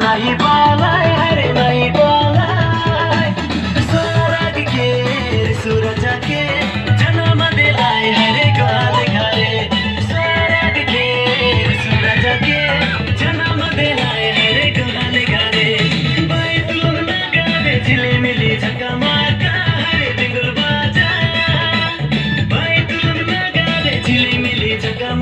नहीं पालाई हरे नहीं पालाई स्वर्ग के सूरज के जन्म दिलाए हरे गाल घरे स्वर्ग के सूरज के जन्म दिलाए हरे गाल घरे भाई तुम ना गावे झिले मिली झका मारका हरे बिगुल बाजा भाई तुम ना गावे झिले मिली झका